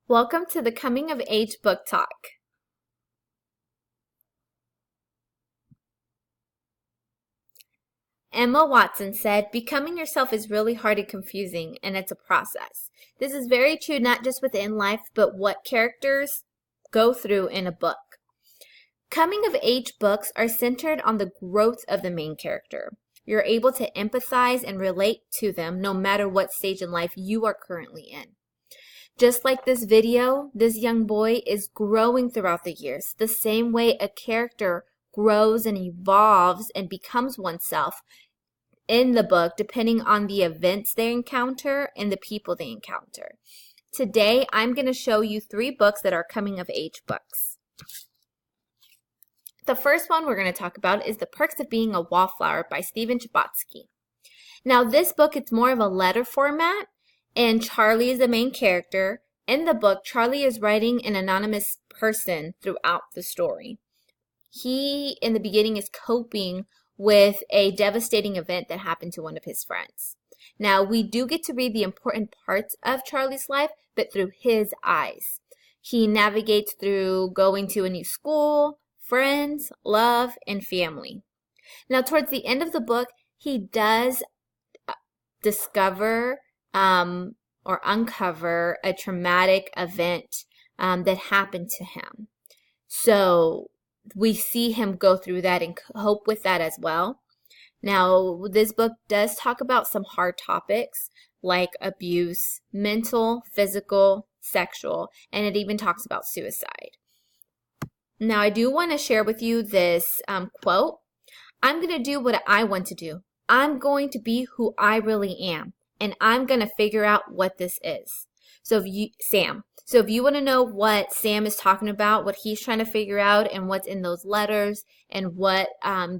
Welcome to the Coming of Age Book Talk. Emma Watson said, "Becoming yourself is really hard and confusing, and it's a process." This is very true not just within life, but what characters go through in a book. Coming of age books are centered on the growth of the main character. You're able to empathize and relate to them no matter what stage in life you are currently in. Just like this video, this young boy is growing throughout the years, the same way a character grows and evolves and becomes oneself in the book, depending on the events they encounter and the people they encounter. Today, I'm going to show you 3 books that are coming of age books. The first one we're going to talk about is The Perks of Being a Wallflower by Stephen Chbosky. Now, this book, it's more of a letter format, and Charlie is the main character. In the book, Charlie is writing an anonymous person throughout the story. He, in the beginning, is coping with a devastating event that happened to one of his friends. Now, we do get to read the important parts of Charlie's life, but through his eyes. He navigates through going to a new school, friends, love, and family. Now, towards the end of the book, he does discover or uncover a traumatic event that happened to him. So we see him go through that and cope with that as well. Now, this book does talk about some hard topics like abuse, mental, physical, sexual, and it even talks about suicide. Now, I do want to share with you this quote. "I'm going to do what I want to do. I'm going to be who I really am, and I'm going to figure out what this is." So if you want to know what Sam is talking about, what he's trying to figure out, and what's in those letters, and what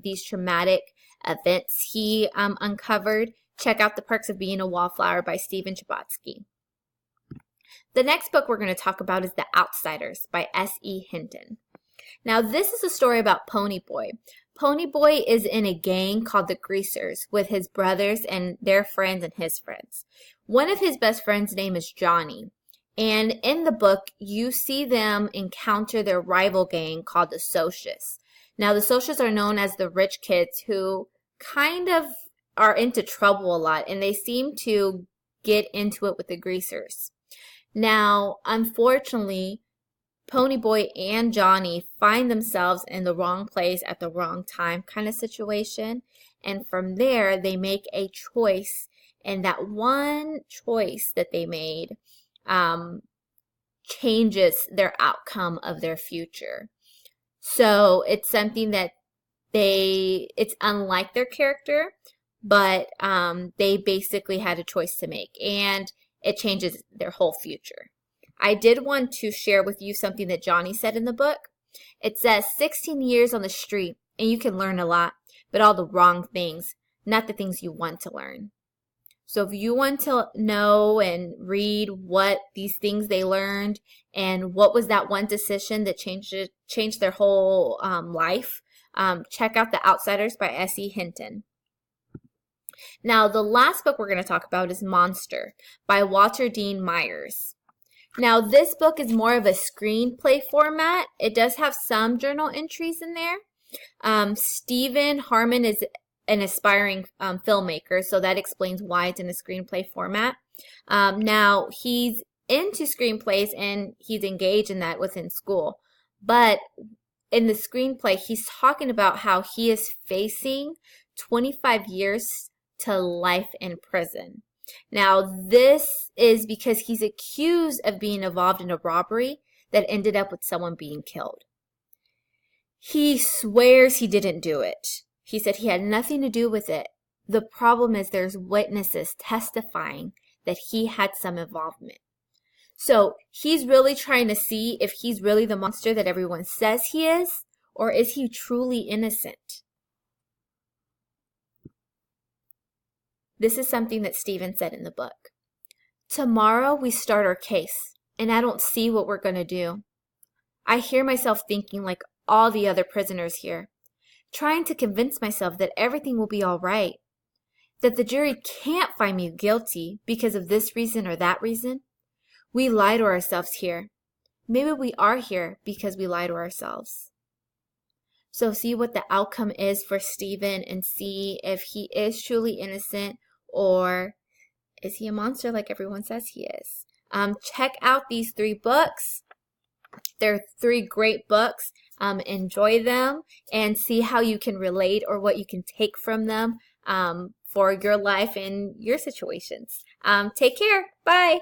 these traumatic events he uncovered, check out The Perks of Being a Wallflower by Stephen Chbosky. The next book we're going to talk about is The Outsiders by S.E. Hinton. Now, this is a story about Ponyboy. Ponyboy is in a gang called the Greasers with his brothers and their friends and his friends. One of his best friends' name is Johnny. And in the book, you see them encounter their rival gang called the Socius. Now, the Socius are known as the rich kids who kind of are into trouble a lot, and they seem to get into it with the Greasers. Now, unfortunately, Ponyboy and Johnny find themselves in the wrong place at the wrong time kind of situation. And from there, they make a choice. And that one choice that they made changes their outcome of their future. So it's something that it's unlike their character, but they basically had a choice to make. And it changes their whole future. I did want to share with you something that Johnny said in the book. It says, 16 years on the street, and you can learn a lot, but all the wrong things, not the things you want to learn. So if you want to know and read what these things they learned and what was that one decision that changed their whole life, check out The Outsiders by S.E. Hinton. Now, the last book we're going to talk about is Monster by Walter Dean Myers. Now, this book is more of a screenplay format. It does have some journal entries in there. Stephen Harmon is an aspiring filmmaker, so that explains why it's in a screenplay format. Now, he's into screenplays and he's engaged in that within school. But in the screenplay, he's talking about how he is facing 25 years to life in prison. Now, this is because he's accused of being involved in a robbery that ended up with someone being killed. He swears he didn't do it. He said he had nothing to do with it. The problem is there's witnesses testifying that he had some involvement. So he's really trying to see if he's really the monster that everyone says he is, or is he truly innocent? This is something that Stephen said in the book. "Tomorrow we start our case, and I don't see what we're going to do. I hear myself thinking like all the other prisoners here, trying to convince myself that everything will be all right, that the jury can't find me guilty because of this reason or that reason. we lie to ourselves here. Maybe we are here because we lie to ourselves. So see what the outcome is for Stephen and see if he is truly innocent or is he a monster like everyone says he is. Check out these 3 books. They're 3 great books. Enjoy them and see how you can relate or what you can take from them for your life and your situations. Take care. Bye.